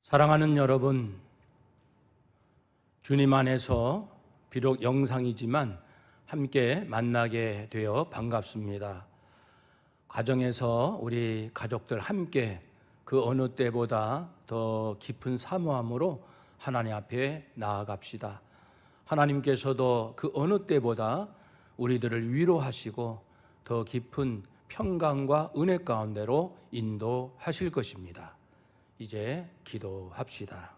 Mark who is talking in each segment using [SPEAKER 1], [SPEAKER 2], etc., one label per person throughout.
[SPEAKER 1] 사랑하는 여러분, 주님 안에서 비록 영상이지만 함께 만나게 되어 반갑습니다. 가정에서 우리 가족들 함께 그 어느 때보다 더 깊은 사모함으로 하나님 앞에 나아갑시다. 하나님께서도 그 어느 때보다 우리들을 위로하시고 더 깊은 평강과 은혜 가운데로 인도하실 것입니다. 이제 기도합시다.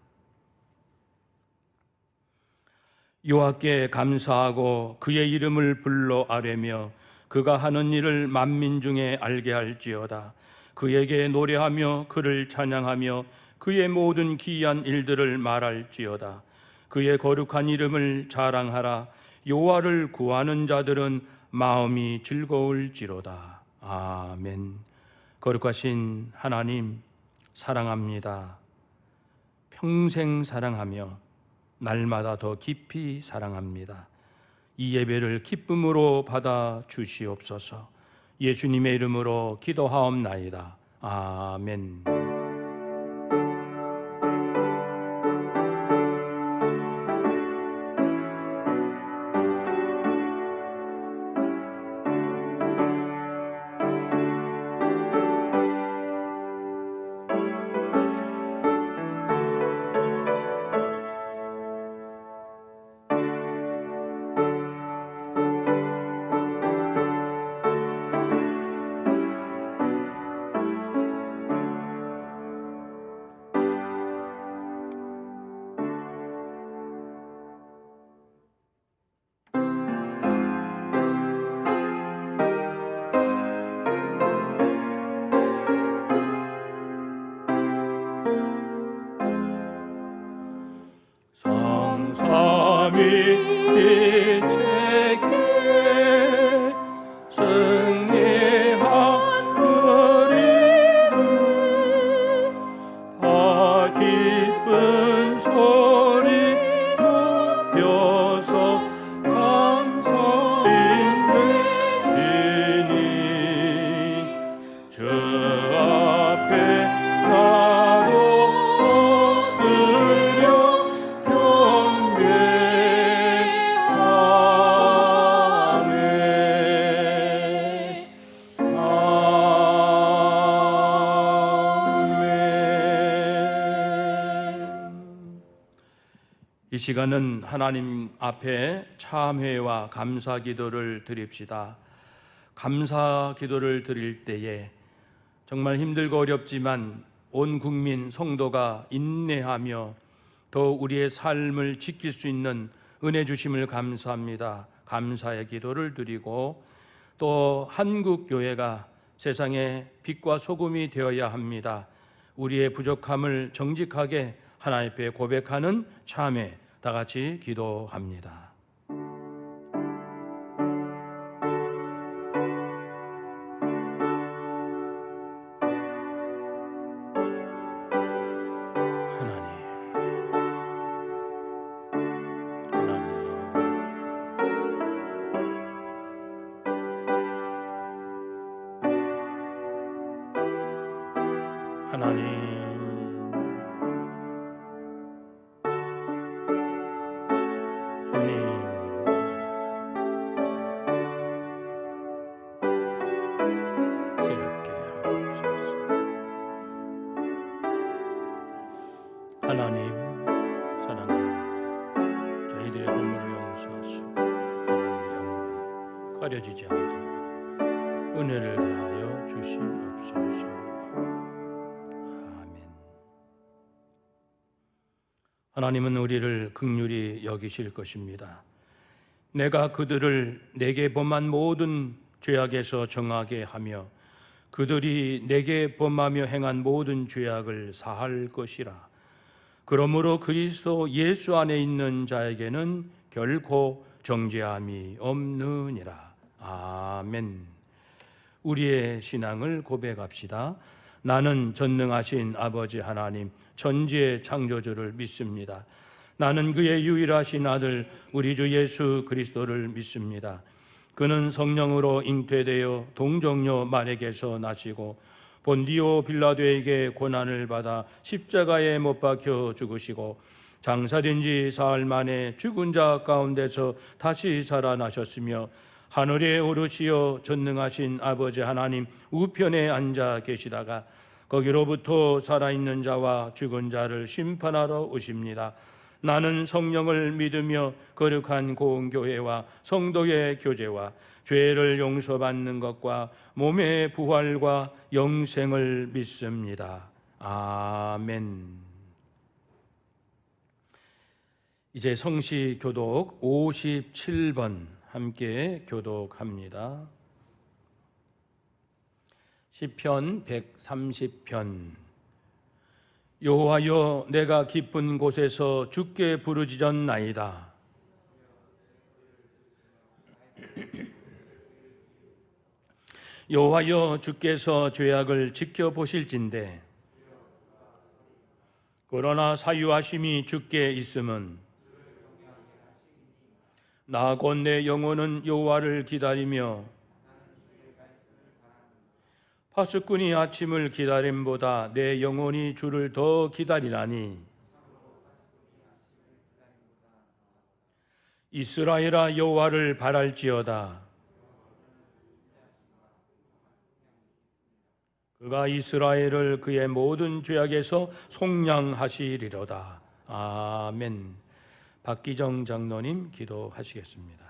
[SPEAKER 1] 여호와께 감사하고 그의 이름을 불러 아뢰며 그가 하는 일을 만민 중에 알게 할지어다. 그에게 노래하며 그를 찬양하며 그의 모든 기이한 일들을 말할지어다. 그의 거룩한 이름을 자랑하라. 여호와를 구하는 자들은 마음이 즐거울지로다. 아멘. 거룩하신 하나님, 사랑합니다. 평생 사랑하며 날마다 더 깊이 사랑합니다. 이 예배를 기쁨으로 받아 주시옵소서. 예수님의 이름으로 기도하옵나이다. 아멘. 성삼위일체께 승리하리라. 다 기쁜 소리 높여서 감사인되시니 주 앞에 나도 엎드려 이 시간은 하나님 앞에 참회와 감사 기도를 드립시다. 감사 기도를 드릴 때에 정말 힘들고 어렵지만 온 국민 성도가 인내하며 더 우리의 삶을 지킬 수 있는 은혜 주심을 감사합니다. 감사의 기도를 드리고 또 한국 교회가 세상의 빛과 소금이 되어야 합니다. 우리의 부족함을 정직하게 하나님 앞에 고백하는 참회, 다 같이 기도합니다. 하나님 사랑합니다. 저희들의 허물을 용서하시고 하나님의 영광이 가려지지 않도록 은혜를 다하여 주시옵소서. 아멘. 하나님은 우리를 긍휼히 여기실 것입니다. 내가 그들을 내게 범한 모든 죄악에서 정하게 하며 그들이 내게 범하며 행한 모든 죄악을 사할 것이라. 그러므로 그리스도 예수 안에 있는 자에게는 결코 정죄함이 없느니라. 아멘. 우리의 신앙을 고백합시다. 나는 전능하신 아버지 하나님 천지의 창조주를 믿습니다. 나는 그의 유일하신 아들 우리 주 예수 그리스도를 믿습니다. 그는 성령으로 잉태되어 동정녀 마리아에게서 나시고 본디오 빌라도에게 고난을 받아 십자가에 못 박혀 죽으시고 장사된 지 사흘 만에 죽은 자 가운데서 다시 살아나셨으며 하늘에 오르시어 전능하신 아버지 하나님 우편에 앉아 계시다가 거기로부터 살아있는 자와 죽은 자를 심판하러 오십니다. 나는 성령을 믿으며 거룩한 고운교회와 성도의 교제와 죄를 용서받는 것과 몸의 부활과 영생을 믿습니다. 아멘. 이제 성시 교독 57번 함께 교독합니다. 시편 130편. 여호와여, 내가 깊은 곳에서 주께 부르짖었나이다. 여호와여, 주께서 죄악을 지켜보실진대 그러나 사유하심이 주께 있음은 나 곧 내 영혼은 여호와를 기다리며 파수꾼이 아침을 기다림보다 내 영혼이 주를 더 기다리나니 이스라엘아, 여호와를 바랄지어다. 그가 이스라엘을 그의 모든 죄악에서 속량하시리로다. 아멘. 박기정 장로님 기도하시겠습니다.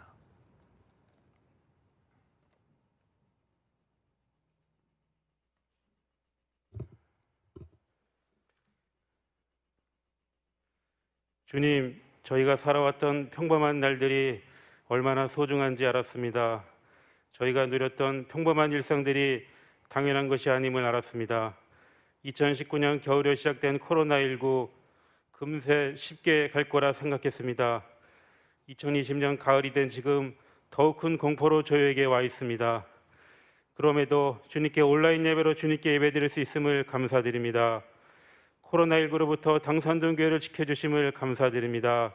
[SPEAKER 2] 주님, 저희가 살아왔던 평범한 날들이 얼마나 소중한지 알았습니다. 저희가 누렸던 평범한 일상들이 당연한 것이 아님을 알았습니다. 2019년 겨울에 시작된 코로나19 금세 쉽게 갈 거라 생각했습니다. 2020년 가을이 된 지금 더욱 큰 공포로 저희에게 와 있습니다. 그럼에도 주님께 온라인 예배로 주님께 예배드릴 수 있음을 감사드립니다. 코로나19로부터 당산동 교회를 지켜주심을 감사드립니다.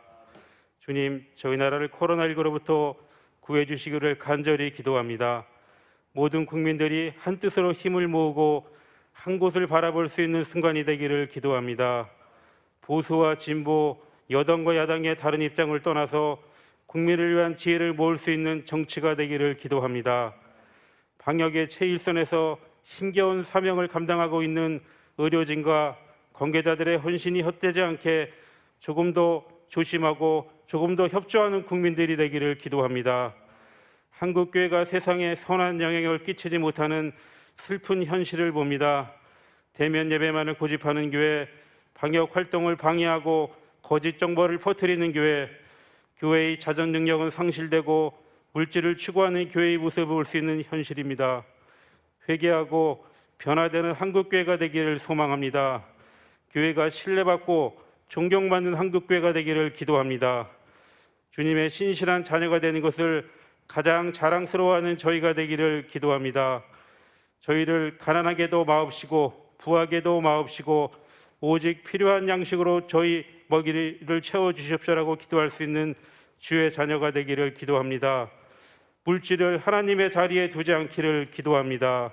[SPEAKER 2] 주님, 저희 나라를 코로나19로부터 구해주시기를 간절히 기도합니다. 모든 국민들이 한뜻으로 힘을 모으고 한 곳을 바라볼 수 있는 순간이 되기를 기도합니다. 보수와 진보, 여당과 야당의 다른 입장을 떠나서 국민을 위한 지혜를 모을 수 있는 정치가 되기를 기도합니다. 방역의 최일선에서 힘겨운 사명을 감당하고 있는 의료진과 관계자들의 헌신이 헛되지 않게 조금 더 조심하고 조금 더 협조하는 국민들이 되기를 기도합니다. 한국교회가 세상에 선한 영향을 끼치지 못하는 슬픈 현실을 봅니다. 대면 예배만을 고집하는 교회, 방역 활동을 방해하고 거짓 정보를 퍼뜨리는 교회, 교회의 자전 능력은 상실되고 물질을 추구하는 교회의 모습을 볼 수 있는 현실입니다. 회개하고 변화되는 한국교회가 되기를 소망합니다. 교회가 신뢰받고 존경받는 한국교회가 되기를 기도합니다. 주님의 신실한 자녀가 되는 것을 가장 자랑스러워하는 저희가 되기를 기도합니다. 저희를 가난하게도 마옵시고 부하게도 마옵시고 오직 필요한 양식으로 저희 먹이를 채워주십시오라고 기도할 수 있는 주의 자녀가 되기를 기도합니다. 물질을 하나님의 자리에 두지 않기를 기도합니다.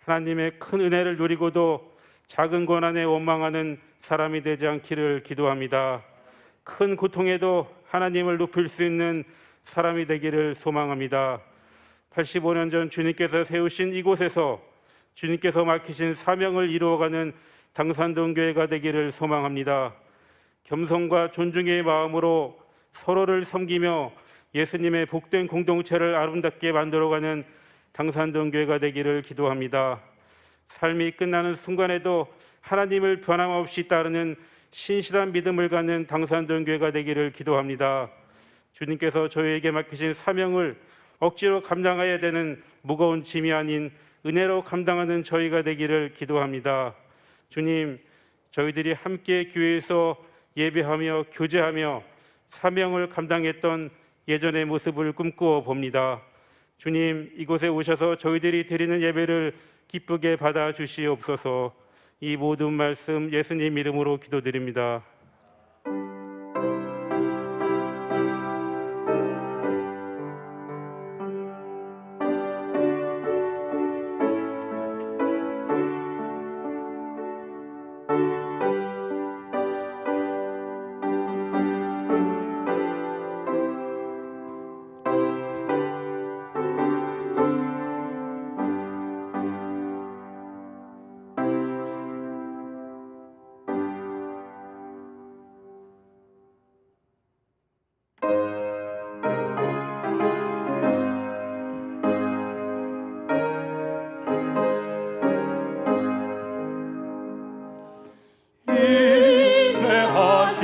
[SPEAKER 2] 하나님의 큰 은혜를 누리고도 작은 고난에 원망하는 사람이 되지 않기를 기도합니다. 큰 고통에도 하나님을 높일 수 있는 사람이 되기를 소망합니다. 85년 전 주님께서 세우신 이곳에서 주님께서 맡기신 사명을 이루어가는 당산동 교회가 되기를 소망합니다. 겸손과 존중의 마음으로 서로를 섬기며 예수님의 복된 공동체를 아름답게 만들어가는 당산동 교회가 되기를 기도합니다. 삶이 끝나는 순간에도 하나님을 변함없이 따르는 신실한 믿음을 갖는 당산동 교회가 되기를 기도합니다. 주님께서 저희에게 맡기신 사명을 억지로 감당해야 되는 무거운 짐이 아닌 은혜로 감당하는 저희가 되기를 기도합니다. 주님, 저희들이 함께 교회에서 예배하며 교제하며 사명을 감당했던 예전의 모습을 꿈꾸어 봅니다. 주님, 이곳에 오셔서 저희들이 드리는 예배를 기쁘게 받아 주시옵소서. 이 모든 말씀 예수님 이름으로 기도드립니다.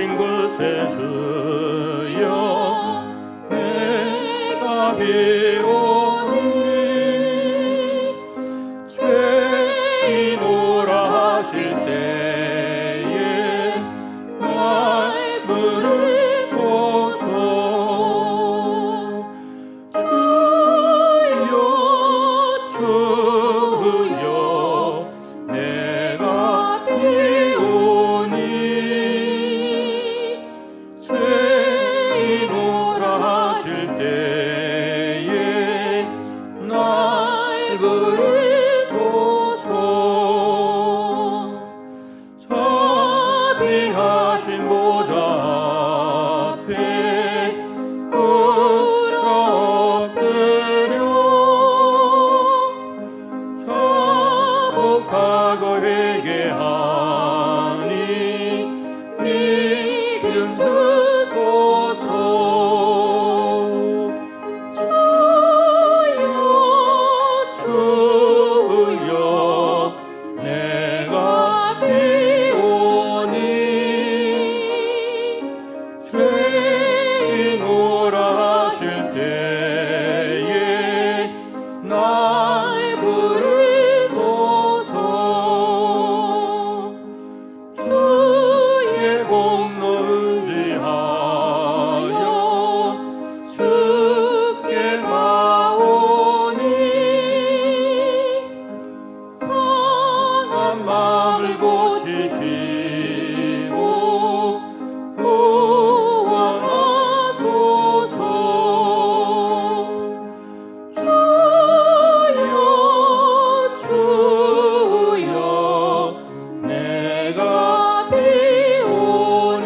[SPEAKER 1] 하신 곳에 주여 내가 비오니 죄인오라 하실 때에 날 부르소서. 주여 내가 비오니 죄인오라 하실 때에 날 부르소서. 자비하신 보좌 앞에 엎드려 자복하고 회개하니 믿음 주소서. 주여 내가 비오니 죄인오라 하실 때에 날 부르소서. 주의 공로 의지하여 주께 가오니 상한 마음을 고치시고 구원하소서. 주여 내가 비오니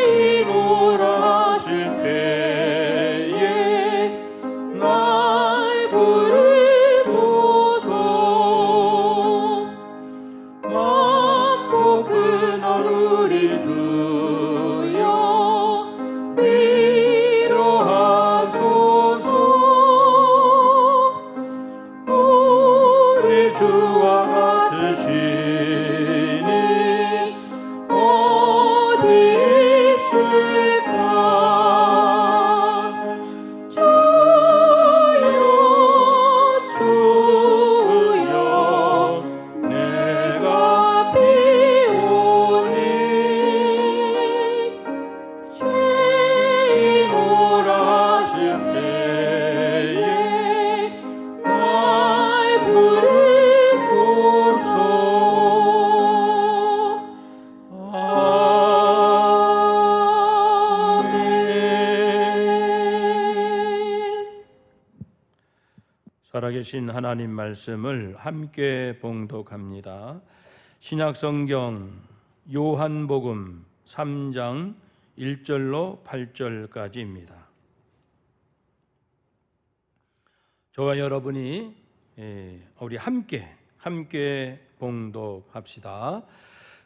[SPEAKER 1] 죄인오라 하실 때에 날 부르소서. 만복 근원 우리 주여 위로하소서. 우리 주와 같으시니 어디 있을까. 주여 내가 비오니 죄인오라 하실 때에 날 부르소서. 아멘. 살아계신 하나님 말씀을 함께 봉독합니다. 신약성경 요한복음 3장 1절로 8절까지입니다. 저와 여러분이 우리 함께 봉독합시다.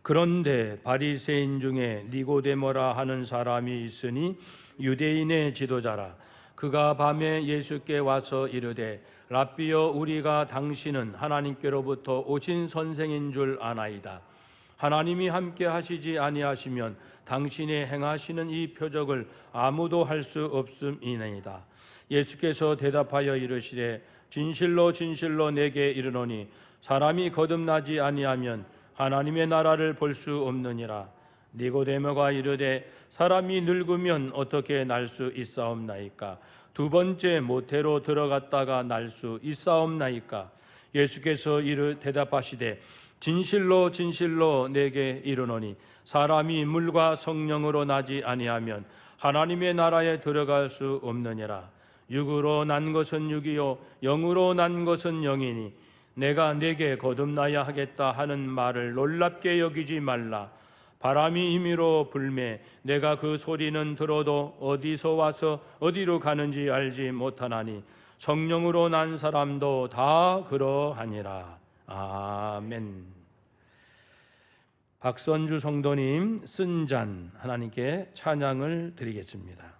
[SPEAKER 1] 그런데 바리새인 중에 니고데모라 하는 사람이 있으니 유대인의 지도자라. 그가 밤에 예수께 와서 이르되 랍비여 우리가 당신은 하나님께로부터 오신 선생인 줄 아나이다. 하나님이 함께 하시지 아니하시면 당신이 행하시는 이 표적을 아무도 할 수 없음이니이다. 예수께서 대답하여 이르시되 진실로 진실로 내게 이르노니 사람이 거듭나지 아니하면 하나님의 나라를 볼 수 없느니라. 니고데모가 이르되 사람이 늙으면 어떻게 날 수 있사옵나이까? 두 번째 모태로 들어갔다가 날 수 있사옵나이까? 예수께서 대답하시되 진실로 진실로 내게 이르노니 사람이 물과 성령으로 나지 아니하면 하나님의 나라에 들어갈 수 없느니라. 육으로 난 것은 육이요 영으로 난 것은 영이니 내가 내게 거듭나야 하겠다 하는 말을 놀랍게 여기지 말라. 바람이 임의로 불매 내가 그 소리는 들어도 어디서 와서 어디로 가는지 알지 못하나니 성령으로 난 사람도 다 그러하니라. 아멘. 박선주 성도님 쓴 잔 하나님께 찬양을 드리겠습니다.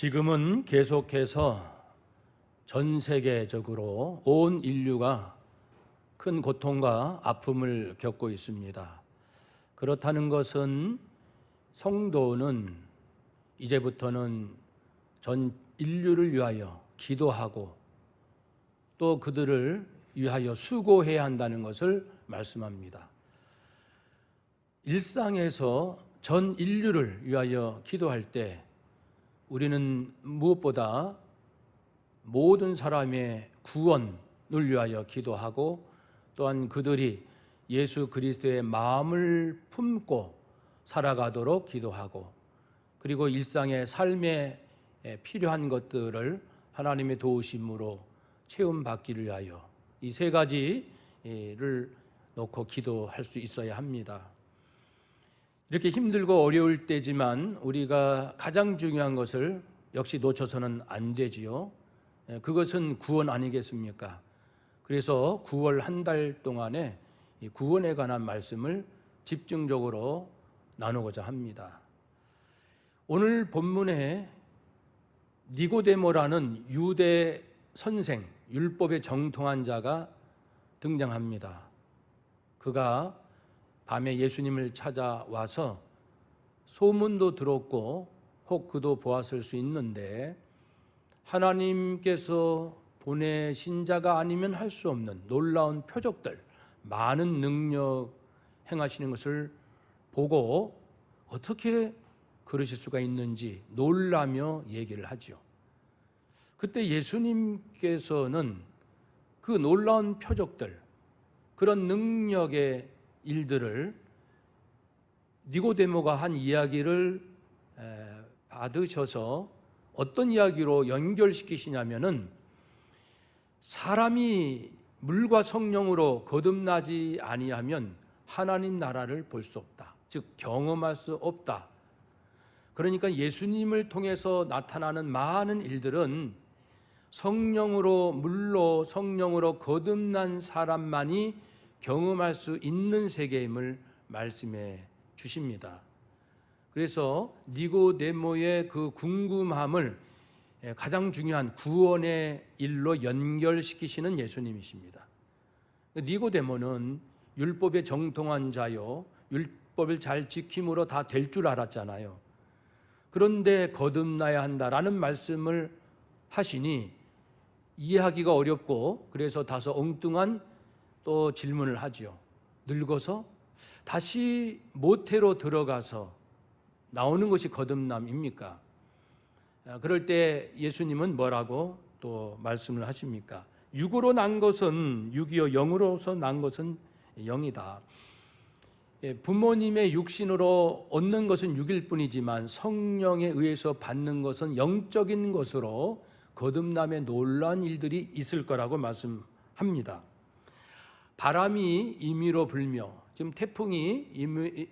[SPEAKER 1] 지금은 계속해서 전 세계적으로 온 인류가 큰 고통과 아픔을 겪고 있습니다. 그렇다는 것은 성도는 이제부터는 전 인류를 위하여 기도하고 또 그들을 위하여 수고해야 한다는 것을 말씀합니다. 일상에서 전 인류를 위하여 기도할 때 우리는 무엇보다 모든 사람의 구원을 위하여 기도하고 또한 그들이 예수 그리스도의 마음을 품고 살아가도록 기도하고 그리고 일상의 삶에 필요한 것들을 하나님의 도우심으로 채움받기를 위하여 이 세 가지를 놓고 기도할 수 있어야 합니다. 이렇게 힘들고 어려울 때지만 우리가 가장 중요한 것을 역시 놓쳐서는 안 되지요. 그것은 구원 아니겠습니까? 그래서 9월 한 달 동안에 이 구원에 관한 말씀을 집중적으로 나누고자 합니다. 오늘 본문에 니고데모라는 유대 선생, 율법에 정통한 자가 등장합니다. 그가 밤에 예수님을 찾아와서 소문도 들었고 혹 그도 보았을 수 있는데 하나님께서 보내신 자가 아니면 할 수 없는 놀라운 표적들, 많은 능력 행하시는 것을 보고 어떻게 그러실 수가 있는지 놀라며 얘기를 하죠. 그때 예수님께서는 그 놀라운 표적들, 그런 능력의 일들을 니고데모가 한 이야기를 받으셔서 어떤 이야기로 연결시키시냐면은 사람이 물과 성령으로 거듭나지 아니하면 하나님 나라를 볼 수 없다. 즉 경험할 수 없다. 그러니까 예수님을 통해서 나타나는 많은 일들은 성령으로 물로 성령으로 거듭난 사람만이 경험할 수 있는 세계임을 말씀해 주십니다. 그래서 니고데모의 그 궁금함을 가장 중요한 구원의 일로 연결시키시는 예수님이십니다. 니고데모는 율법에 정통한 자요, 율법을 잘 지킴으로 다 될 줄 알았잖아요. 그런데 거듭나야 한다라는 말씀을 하시니 이해하기가 어렵고 그래서 다소 엉뚱한 또 질문을 하죠. 늙어서 다시 모태로 들어가서 나오는 것이 거듭남입니까? 그럴 때 예수님은 뭐라고 또 말씀을 하십니까? 육으로 난 것은 육이요 영으로서 난 것은 영이다. 부모님의 육신으로 얻는 것은 육일 뿐이지만 성령에 의해서 받는 것은 영적인 것으로 거듭남의 놀라운 일들이 있을 거라고 말씀합니다. 바람이 임의로 불며 지금 태풍이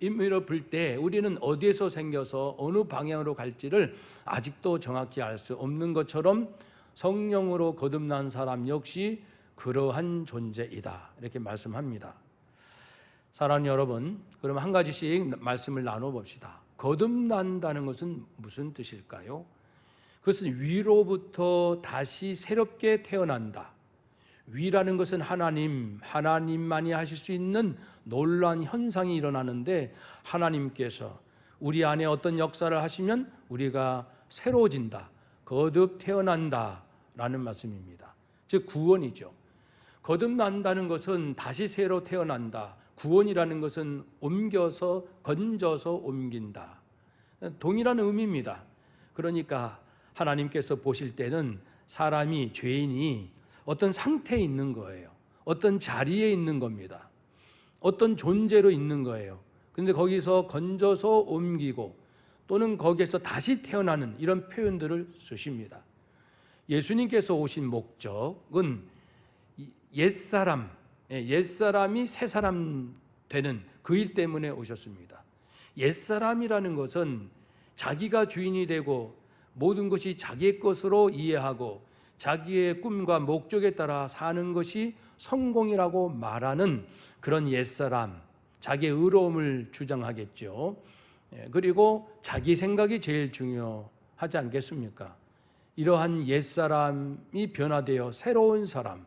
[SPEAKER 1] 임의로 불 때 우리는 어디에서 생겨서 어느 방향으로 갈지를 아직도 정확히 알 수 없는 것처럼 성령으로 거듭난 사람 역시 그러한 존재이다. 이렇게 말씀합니다. 사랑하는 여러분, 그럼 한 가지씩 말씀을 나눠봅시다. 거듭난다는 것은 무슨 뜻일까요? 그것은 위로부터 다시 새롭게 태어난다. 위라는 것은 하나님만이 하실 수 있는 놀라운 현상이 일어나는데 하나님께서 우리 안에 어떤 역사를 하시면 우리가 새로워진다, 거듭 태어난다라는 말씀입니다. 즉 구원이죠. 거듭난다는 것은 다시 새로 태어난다. 구원이라는 것은 옮겨서 건져서 옮긴다. 동일한 의미입니다. 그러니까 하나님께서 보실 때는 사람이 죄인이 어떤 상태에 있는 거예요. 어떤 자리에 있는 겁니다. 어떤 존재로 있는 거예요. 그런데 거기서 건져서 옮기고 또는 거기에서 다시 태어나는 이런 표현들을 쓰십니다. 예수님께서 오신 목적은 옛사람이 새사람 되는 그 일 때문에 오셨습니다. 옛사람이라는 것은 자기가 주인이 되고 모든 것이 자기의 것으로 이해하고 자기의 꿈과 목적에 따라 사는 것이 성공이라고 말하는 그런 옛사람, 자기의 의로움을 주장하겠죠. 그리고 자기 생각이 제일 중요하지 않겠습니까? 이러한 옛사람이 변화되어 새로운 사람,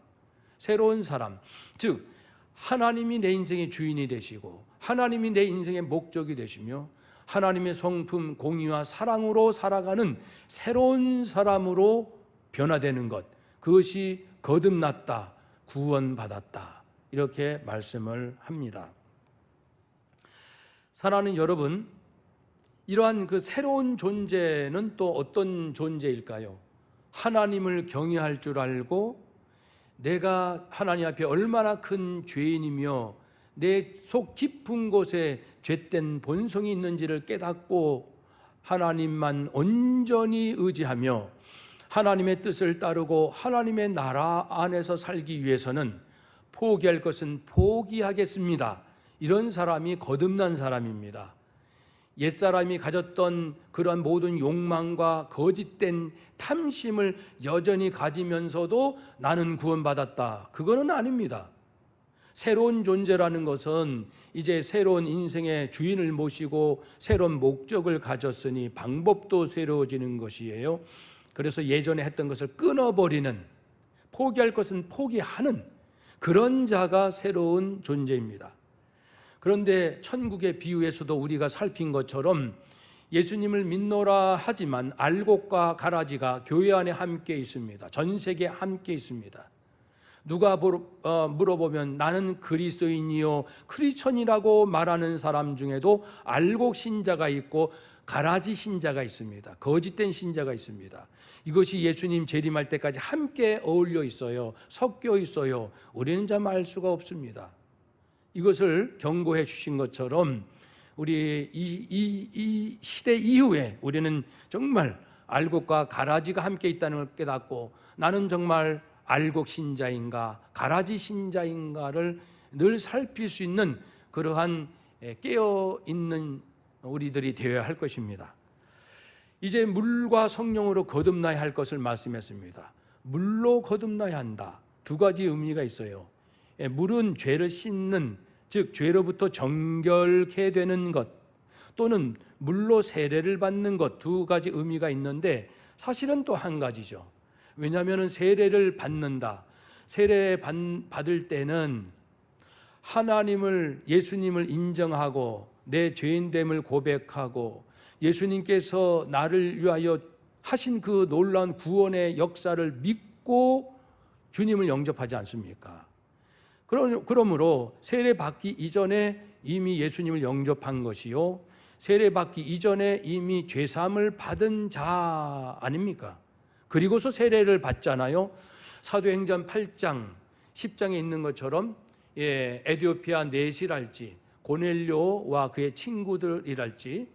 [SPEAKER 1] 즉 하나님이 내 인생의 주인이 되시고 하나님이 내 인생의 목적이 되시며 하나님의 성품, 공의와 사랑으로 살아가는 새로운 사람으로 변화되는 것, 그것이 거듭났다, 구원받았다, 이렇게 말씀을 합니다. 사랑하는 여러분, 이러한 그 새로운 존재는 또 어떤 존재일까요? 하나님을 경외할 줄 알고 내가 하나님 앞에 얼마나 큰 죄인이며 내 속 깊은 곳에 죄된 본성이 있는지를 깨닫고 하나님만 온전히 의지하며 하나님의 뜻을 따르고 하나님의 나라 안에서 살기 위해서는 포기할 것은 포기하겠습니다. 이런 사람이 거듭난 사람입니다. 옛사람이 가졌던 그러한 모든 욕망과 거짓된 탐심을 여전히 가지면서도 나는 구원받았다, 그거는 아닙니다. 새로운 존재라는 것은 이제 새로운 인생의 주인을 모시고 새로운 목적을 가졌으니 방법도 새로워지는 것이에요. 그래서 예전에 했던 것을 끊어버리는, 포기할 것은 포기하는 그런 자가 새로운 존재입니다. 그런데 천국의 비유에서도 우리가 살핀 것처럼 예수님을 믿노라 하지만 알곡과 가라지가 교회 안에 함께 있습니다. 전 세계에 함께 있습니다. 누가 물어보면 나는 그리스도인이요 크리스천이라고 말하는 사람 중에도 알곡 신자가 있고 가라지 신자가 있습니다. 거짓된 신자가 있습니다. 이것이 예수님 재림할 때까지 함께 어울려 있어요. 섞여 있어요. 우리는 참 알 수가 없습니다. 이것을 경고해 주신 것처럼 우리 이 시대 이후에 우리는 정말 알곡과 가라지가 함께 있다는 걸 깨닫고 나는 정말 알곡 신자인가 가라지 신자인가를 늘 살필 수 있는 그러한 깨어있는 우리들이 되어야 할 것입니다. 이제 물과 성령으로 거듭나야 할 것을 말씀했습니다. 물로 거듭나야 한다. 두 가지 의미가 있어요. 물은 죄를 씻는, 즉 죄로부터 정결케 되는 것, 또는 물로 세례를 받는 것, 두 가지 의미가 있는데 사실은 또 한 가지죠. 왜냐하면 세례를 받는다, 세례 받을 때는 하나님을, 예수님을 인정하고 내 죄인됨을 고백하고 예수님께서 나를 위하여 하신 그 놀라운 구원의 역사를 믿고 주님을 영접하지 않습니까? 그러므로 세례받기 이전에 이미 예수님을 영접한 것이요, 세례받기 이전에 이미 죄사함을 받은 자 아닙니까? 그리고서 세례를 받잖아요. 사도행전 8장 10장에 있는 것처럼 에디오피아 넷이랄지 고넬료와 그의 친구들이랄지,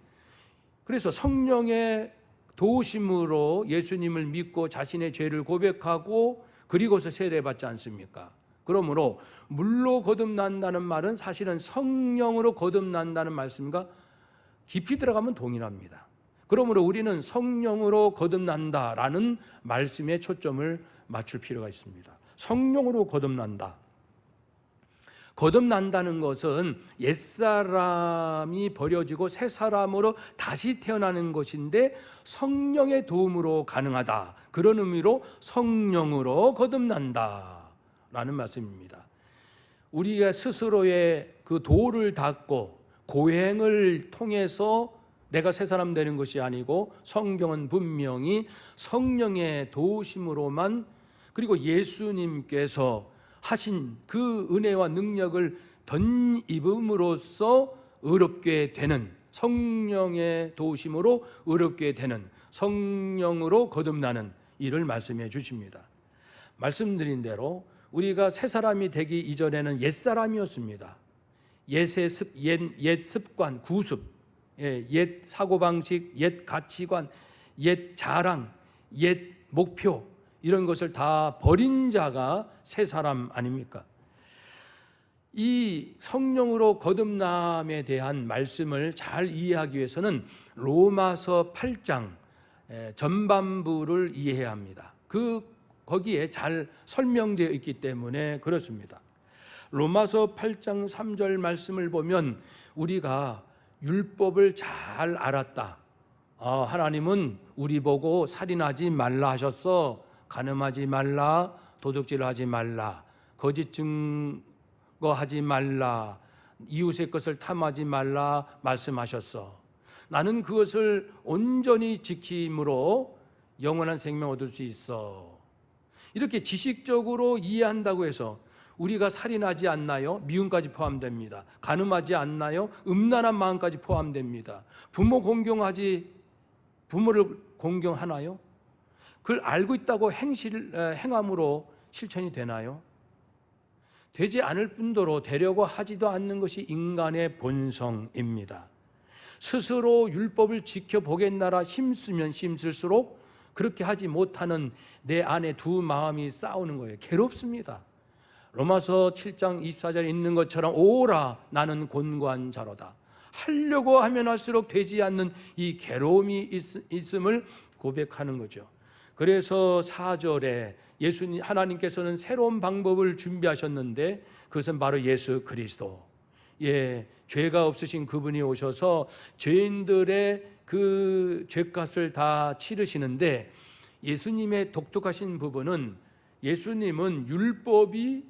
[SPEAKER 1] 그래서 성령의 도우심으로 예수님을 믿고 자신의 죄를 고백하고 그리고서 세례받지 않습니까? 그러므로 물로 거듭난다는 말은 사실은 성령으로 거듭난다는 말씀과 깊이 들어가면 동일합니다. 그러므로 우리는 성령으로 거듭난다라는 말씀에 초점을 맞출 필요가 있습니다. 성령으로 거듭난다. 거듭난다는 것은 옛사람이 버려지고 새 사람으로 다시 태어나는 것인데 성령의 도움으로 가능하다. 그런 의미로 성령으로 거듭난다라는 말씀입니다. 우리가 스스로의 그 도를 닦고 고행을 통해서 내가 새 사람 되는 것이 아니고 성경은 분명히 성령의 도우심으로만, 그리고 예수님께서 하신 그 은혜와 능력을 덧입음으로써 의롭게 되는, 성령의 도우심으로 의롭게 되는, 성령으로 거듭나는 일을 말씀해 주십니다. 말씀드린 대로 우리가 새 사람이 되기 이전에는 옛 사람이었습니다. 옛 습관, 구습, 옛 사고방식, 옛 가치관, 옛 자랑, 옛 목표, 이런 것을 다 버린 자가 새 사람 아닙니까? 이 성령으로 거듭남에 대한 말씀을 잘 이해하기 위해서는 로마서 8장 전반부를 이해해야 합니다. 거기에 잘 설명되어 있기 때문에 그렇습니다. 로마서 8장 3절 말씀을 보면 우리가 율법을 잘 알았다, 하나님은 우리 보고 살인하지 말라 하셨어. 간음하지 말라, 도둑질하지 말라, 거짓 증거하지 말라, 이웃의 것을 탐하지 말라 말씀하셨어. 나는 그것을 온전히 지킴으로 영원한 생명 얻을 수 있어. 이렇게 지식적으로 이해한다고 해서 우리가 살인하지 않나요? 미움까지 포함됩니다. 간음하지 않나요? 음란한 마음까지 포함됩니다. 부모를 공경하나요? 그걸 알고 있다고 행함으로 실천이 되나요? 되지 않을 뿐더러 되려고 하지도 않는 것이 인간의 본성입니다. 스스로 율법을 지켜보겠나라 힘쓰면 힘쓸수록 그렇게 하지 못하는 내 안에 두 마음이 싸우는 거예요. 괴롭습니다. 로마서 7장 24절에 있는 것처럼 오라 나는 곤고한 자로다. 하려고 하면 할수록 되지 않는 이 괴로움이 있음을 고백하는 거죠. 그래서 4절에 하나님께서는 새로운 방법을 준비하셨는데 그것은 바로 예수 그리스도. 죄가 없으신 그분이 오셔서 죄인들의 그 죄값을 다 치르시는데, 예수님의 독특하신 부분은 예수님은 율법이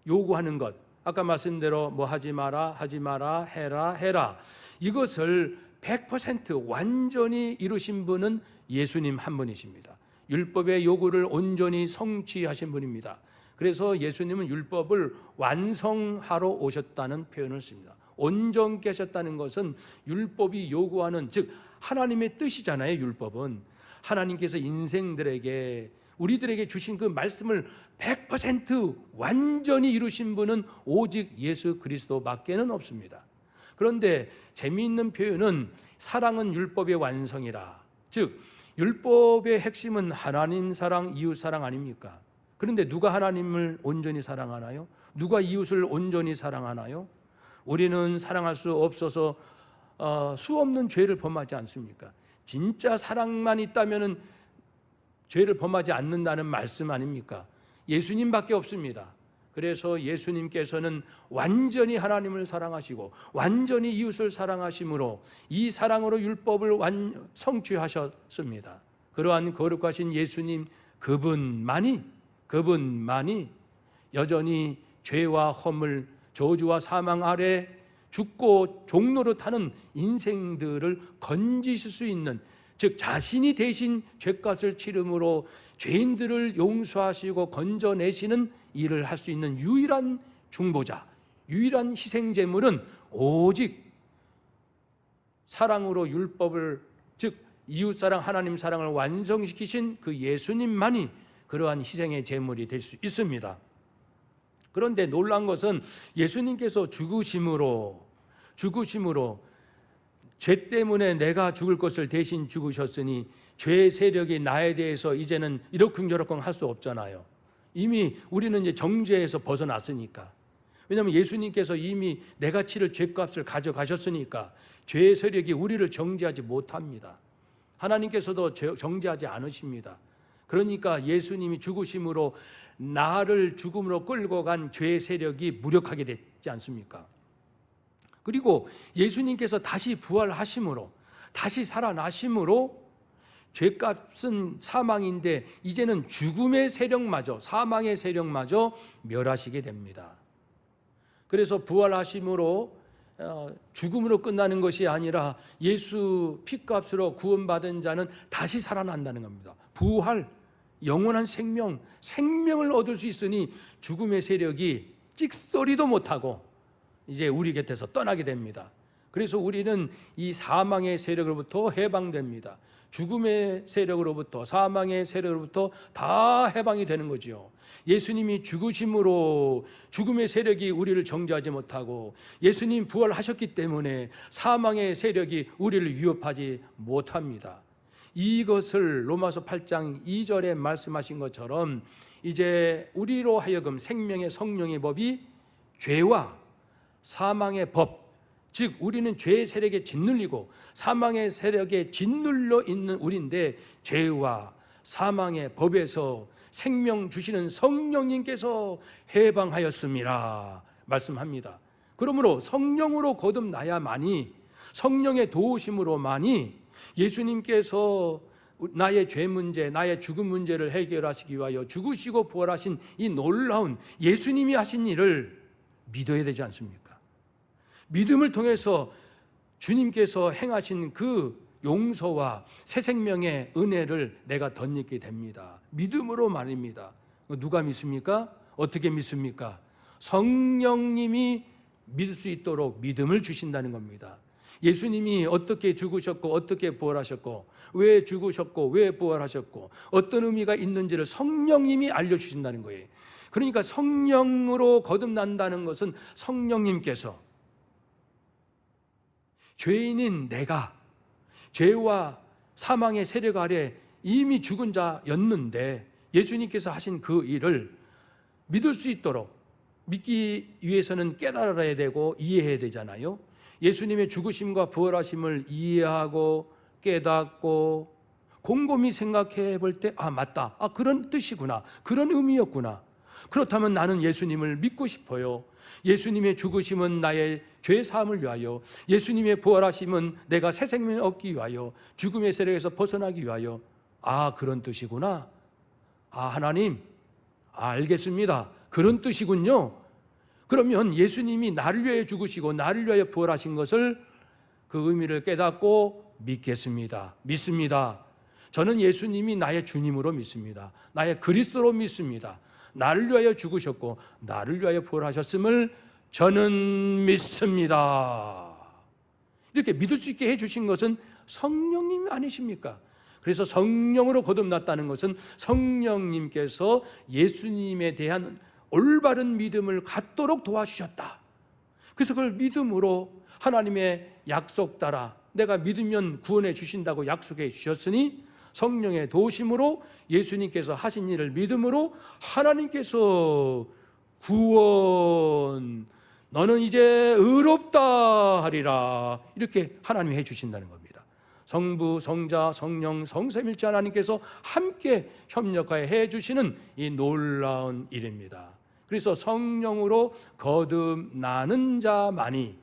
[SPEAKER 1] 요구하는 것, 아까 말씀대로 뭐 하지 마라, 하지 마라, 해라, 해라, 이것을 100% 완전히 이루신 분은 예수님 한 분이십니다. 율법의 요구를 온전히 성취하신 분입니다. 그래서 예수님은 율법을 완성하러 오셨다는 표현을 씁니다. 온전케 하셨다는 것은 율법이 요구하는, 즉 하나님의 뜻이잖아요. 율법은 하나님께서 인생들에게, 우리들에게 주신 그 말씀을 100% 완전히 이루신 분은 오직 예수 그리스도밖에는 없습니다. 그런데 재미있는 표현은 사랑은 율법의 완성이라, 즉 율법의 핵심은 하나님 사랑, 이웃 사랑 아닙니까? 그런데 누가 하나님을 온전히 사랑하나요? 누가 이웃을 온전히 사랑하나요? 우리는 사랑할 수 없어서 수 없는 죄를 범하지 않습니까? 진짜 사랑만 있다면 죄를 범하지 않는다는 말씀 아닙니까? 예수님밖에 없습니다. 그래서 예수님께서는 완전히 하나님을 사랑하시고 완전히 이웃을 사랑하심으로 이 사랑으로 율법을 성취하셨습니다. 그러한 거룩하신 예수님, 그분만이 여전히 죄와 허물, 저주와 사망 아래 죽고 종노릇하는 인생들을 건지실 수 있는, 즉 자신이 대신 죄값을 치름으로 죄인들을 용서하시고 건져내시는 일을 할 수 있는 유일한 중보자, 유일한 희생제물은 오직 사랑으로 율법을, 즉 이웃사랑, 하나님 사랑을 완성시키신 그 예수님만이 그러한 희생의 제물이 될 수 있습니다. 그런데 놀라운 것은 예수님께서 죽으심으로 죄 때문에 내가 죽을 것을 대신 죽으셨으니 죄의 세력이 나에 대해서 이제는 이러쿵저러쿵 할 수 없잖아요. 이미 우리는 이제 정죄에서 벗어났으니까. 왜냐하면 예수님께서 이미 내가 치를 죄값을 가져가셨으니까 죄의 세력이 우리를 정죄하지 못합니다. 하나님께서도 정죄하지 않으십니다. 그러니까 예수님이 죽으심으로 나를 죽음으로 끌고 간 죄의 세력이 무력하게 됐지 않습니까? 그리고 예수님께서 다시 부활하심으로, 다시 살아나심으로 죄값은 사망인데 이제는 죽음의 세력마저, 사망의 세력마저 멸하시게 됩니다. 그래서 부활하심으로 죽음으로 끝나는 것이 아니라 예수 피값으로 구원받은 자는 다시 살아난다는 겁니다. 부활, 영원한 생명을 얻을 수 있으니 죽음의 세력이 찍소리도 못하고 이제 우리 곁에서 떠나게 됩니다. 그래서 우리는 이 사망의 세력으로부터 해방됩니다. 죽음의 세력으로부터, 사망의 세력으로부터 다 해방이 되는 거지요. 예수님이 죽으심으로 죽음의 세력이 우리를 정죄하지 못하고 예수님 부활하셨기 때문에 사망의 세력이 우리를 위협하지 못합니다. 이것을 로마서 8장 2절에 말씀하신 것처럼 이제 우리로 하여금 생명의 성령의 법이 죄와 사망의 법, 즉 우리는 죄의 세력에 짓눌리고 사망의 세력에 짓눌려 있는 우리인데, 죄와 사망의 법에서 생명 주시는 성령님께서 해방하였음이라 말씀합니다. 그러므로 성령으로 거듭나야만이, 성령의 도우심으로만이 예수님께서 나의 죄 문제, 나의 죽음 문제를 해결하시기 위하여 죽으시고 부활하신 이 놀라운 예수님이 하신 일을 믿어야 되지 않습니까? 믿음을 통해서 주님께서 행하신 그 용서와 새 생명의 은혜를 내가 덧입게 됩니다. 믿음으로 말입니다. 누가 믿습니까? 어떻게 믿습니까? 성령님이 믿을 수 있도록 믿음을 주신다는 겁니다. 예수님이 어떻게 죽으셨고 어떻게 부활하셨고 왜 죽으셨고 왜 부활하셨고 어떤 의미가 있는지를 성령님이 알려주신다는 거예요. 그러니까 성령으로 거듭난다는 것은 성령님께서 죄인인 내가 죄와 사망의 세력 아래 이미 죽은 자였는데 예수님께서 하신 그 일을 믿을 수 있도록 믿기 위해서는 깨달아야 되고 이해해야 되잖아요. 예수님의 죽으심과 부활하심을 이해하고 깨닫고 곰곰이 생각해 볼 때 맞다. 그런 뜻이구나. 그런 의미였구나. 그렇다면 나는 예수님을 믿고 싶어요. 예수님의 죽으심은 나의 죄 사함을 위하여, 예수님의 부활하심은 내가 새 생명을 얻기 위하여, 죽음의 세력에서 벗어나기 위하여. 그런 뜻이구나. 하나님, 알겠습니다. 그런 뜻이군요. 그러면 예수님이 나를 위하여 죽으시고 나를 위하여 부활하신 것을 그 의미를 깨닫고 믿겠습니다. 믿습니다. 저는 예수님이 나의 주님으로 믿습니다. 나의 그리스도로 믿습니다. 나를 위하여 죽으셨고 나를 위하여 부활하셨음을 저는 믿습니다. 이렇게 믿을 수 있게 해주신 것은 성령님 아니십니까? 그래서 성령으로 거듭났다는 것은 성령님께서 예수님에 대한 올바른 믿음을 갖도록 도와주셨다. 그래서 그걸 믿음으로 하나님의 약속 따라 내가 믿으면 구원해 주신다고 약속해 주셨으니 성령의 도우심으로 예수님께서 하신 일을 믿음으로 하나님께서 구원, 너는 이제 의롭다 하리라, 이렇게 하나님이 해주신다는 겁니다. 성부, 성자, 성령, 성삼일체 하나님께서 함께 협력하여 해주시는 이 놀라운 일입니다. 그래서 성령으로 거듭나는 자만이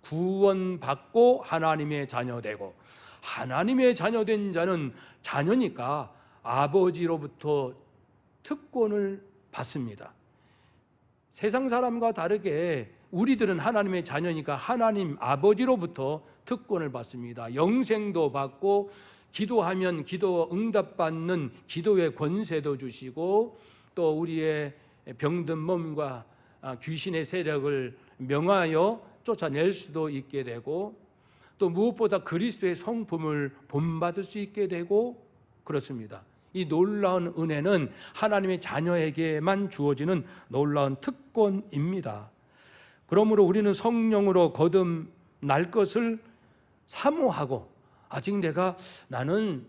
[SPEAKER 1] 구원받고 하나님의 자녀되고, 하나님의 자녀된 자는 자녀니까 아버지로부터 특권을 받습니다. 세상 사람과 다르게 우리들은 하나님의 자녀니까 하나님 아버지로부터 특권을 받습니다. 영생도 받고 기도하면 기도 응답받는 기도의 권세도 주시고, 또 우리의 병든 몸과 귀신의 세력을 명하여 쫓아낼 수도 있게 되고, 또 무엇보다 그리스도의 성품을 본받을 수 있게 되고 그렇습니다. 이 놀라운 은혜는 하나님의 자녀에게만 주어지는 놀라운 특권입니다. 그러므로 우리는 성령으로 거듭날 것을 사모하고, 아직 나는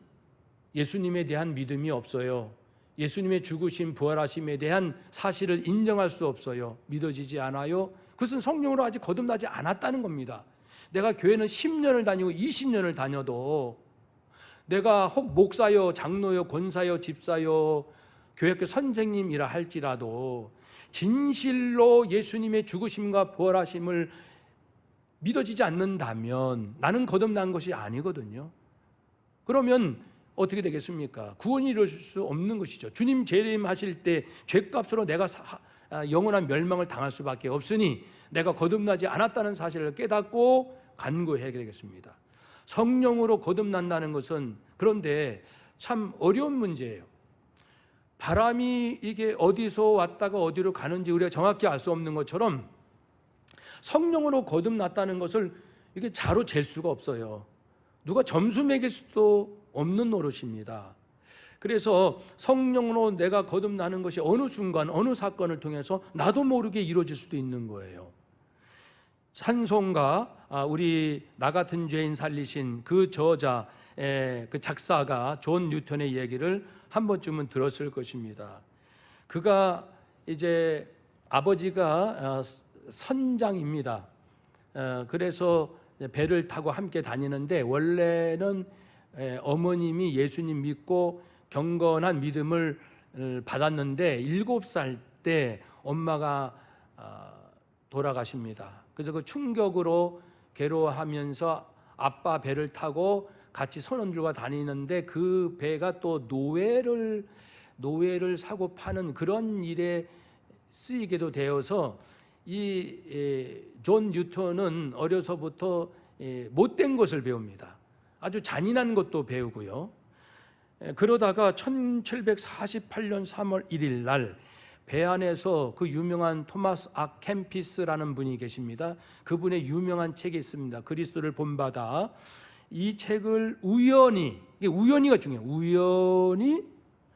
[SPEAKER 1] 예수님에 대한 믿음이 없어요. 예수님의 죽으심 부활하심에 대한 사실을 인정할 수 없어요. 믿어지지 않아요. 그것은 성령으로 아직 거듭나지 않았다는 겁니다. 내가 교회는 10년을 다니고 20년을 다녀도, 내가 혹 목사요, 장로요, 권사요, 집사요, 교회학교 선생님이라 할지라도 진실로 예수님의 죽으심과 부활하심을 믿어지지 않는다면 나는 거듭난 것이 아니거든요. 그러면 어떻게 되겠습니까? 구원이 이루어질 수 없는 것이죠. 주님 재림하실 때 죄값으로 내가 영원한 멸망을 당할 수밖에 없으니 내가 거듭나지 않았다는 사실을 깨닫고 간구해야 되겠습니다. 성령으로 거듭난다는 것은 그런데 참 어려운 문제예요. 바람이 이게 어디서 왔다가 어디로 가는지 우리가 정확히 알 수 없는 것처럼 성령으로 거듭났다는 것을 이게 자로 잴 수가 없어요. 누가 점수 매길 수도 없는 노릇입니다. 그래서 성령으로 내가 거듭나는 것이 어느 순간 어느 사건을 통해서 나도 모르게 이루어질 수도 있는 거예요. 찬송가, 우리 나 같은 죄인 살리신 그 저자, 그 작사가 존 뉴턴의 얘기를 한 번쯤은 들었을 것입니다. 그가 이제 아버지가 선장입니다. 그래서 배를 타고 함께 다니는데, 원래는 어머님이 예수님 믿고 경건한 믿음을 받았는데 7살 때 엄마가 돌아가십니다. 그래서 그 충격으로 괴로워하면서 아빠 배를 타고 같이 선원들과 다니는데 그 배가 또 노예를 사고 파는 그런 일에 쓰이게도 되어서 이 존 뉴턴은 어려서부터 못된 것을 배웁니다. 아주 잔인한 것도 배우고요. 그러다가 1748년 3월 1일 날 배 안에서 그 유명한 토마스 아 캠피스라는 분이 계십니다. 그분의 유명한 책이 있습니다. 그리스도를 본받아. 이 책을 우연히가 중요해요. 우연히,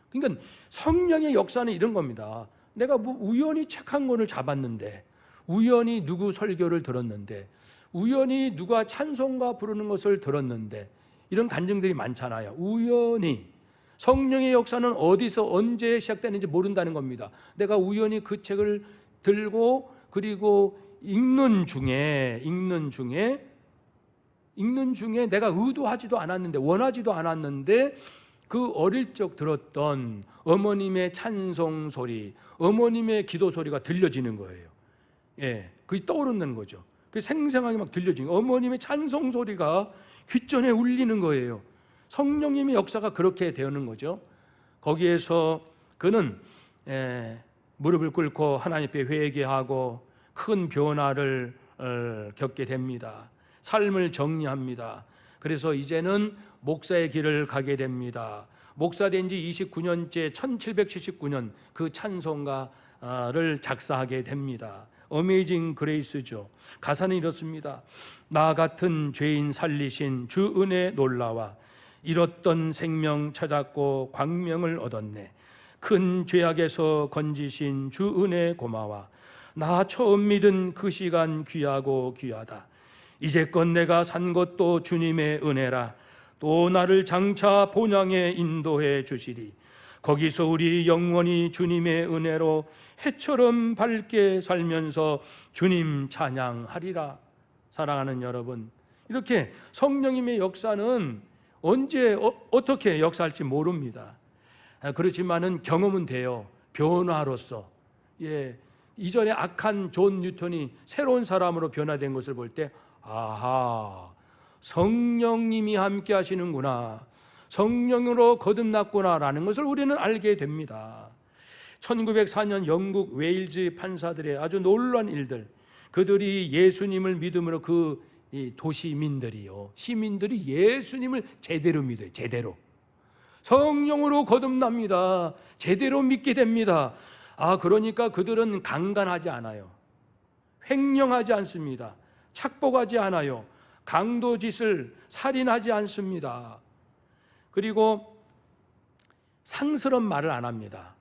[SPEAKER 1] 그러니까 성령의 역사는 이런 겁니다. 내가 뭐 우연히 책 한 권을 잡았는데, 우연히 누구 설교를 들었는데, 우연히 누가 찬송가 부르는 것을 들었는데, 이런 간증들이 많잖아요. 우연히. 성령의 역사는 어디서 언제 시작되는지 모른다는 겁니다. 내가 우연히 그 책을 들고 그리고 읽는 중에 내가 의도하지도 않았는데, 원하지도 않았는데 그 어릴 적 들었던 어머님의 찬송 소리, 어머님의 기도 소리가 들려지는 거예요. 그게 떠오르는 거죠. 그 생생하게 막 들려지는 거예요. 어머님의 찬송 소리가 귓전에 울리는 거예요. 성령님의 역사가 그렇게 되는 거죠. 거기에서 그는 무릎을 꿇고 하나님 앞에 회개하고 큰 변화를 겪게 됩니다. 삶을 정리합니다. 그래서 이제는 목사의 길을 가게 됩니다. 목사 된 지 29년째 1779년 그 찬송가를 작사하게 됩니다. 어메이징 그레이스죠. 가사는 이렇습니다. 나 같은 죄인 살리신 주 은혜 놀라와 잃었던 생명 찾았고 광명을 얻었네. 큰 죄악에서 건지신 주 은혜 고마워. 나 처음 믿은 그 시간 귀하고 귀하다. 이제껏 내가 산 것도 주님의 은혜라. 또 나를 장차 본향에 인도해 주시리. 거기서 우리 영원히 주님의 은혜로 해처럼 밝게 살면서 주님 찬양하리라. 사랑하는 여러분, 이렇게 성령님의 역사는 언제 어떻게 역사할지 모릅니다. 그렇지만은 경험은 돼요. 변화로서. 이전에 악한 존 뉴턴이 새로운 사람으로 변화된 것을 볼 때, 아하, 성령님이 함께 하시는구나, 성령으로 거듭났구나라는 것을 우리는 알게 됩니다. 1904년 영국 웨일즈 판사들의 아주 놀라운 일들, 그들이 예수님을 믿음으로 이 도시민들이요, 시민들이 예수님을 제대로 믿어요. 제대로 성령으로 거듭납니다. 제대로 믿게 됩니다. 그러니까 그들은 강간하지 않아요. 횡령하지 않습니다. 착복하지 않아요. 강도짓을 살인하지 않습니다. 그리고 상스러운 말을 안 합니다.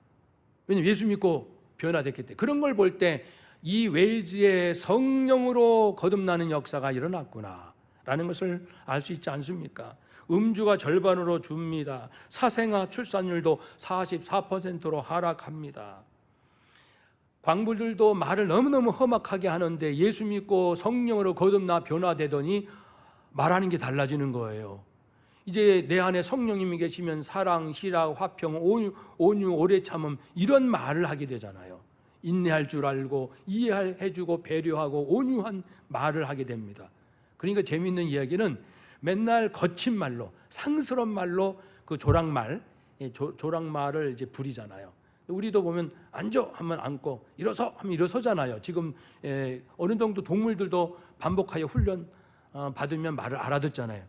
[SPEAKER 1] 왜냐하면 예수 믿고 변화됐기 때문에. 그런 걸 볼 때 이 웨일즈의 성령으로 거듭나는 역사가 일어났구나 라는 것을 알 수 있지 않습니까? 음주가 절반으로 줍니다. 사생아 출산율도 44%로 하락합니다. 광부들도 말을 너무너무 험악하게 하는데 예수 믿고 성령으로 거듭나 변화되더니 말하는 게 달라지는 거예요. 이제 내 안에 성령님이 계시면 사랑, 희락, 화평, 온유, 오래 참음, 이런 말을 하게 되잖아요. 인내할 줄 알고 이해해주고 배려하고 온유한 말을 하게 됩니다. 그러니까 재미있는 이야기는 맨날 거친 말로, 상스러운 말로 그 조랑말을 이제 부리잖아요. 우리도 보면 앉아 하면 앉고 일어서 하면 일어서잖아요. 지금 어느 정도 동물들도 반복하여 훈련 받으면 말을 알아듣잖아요.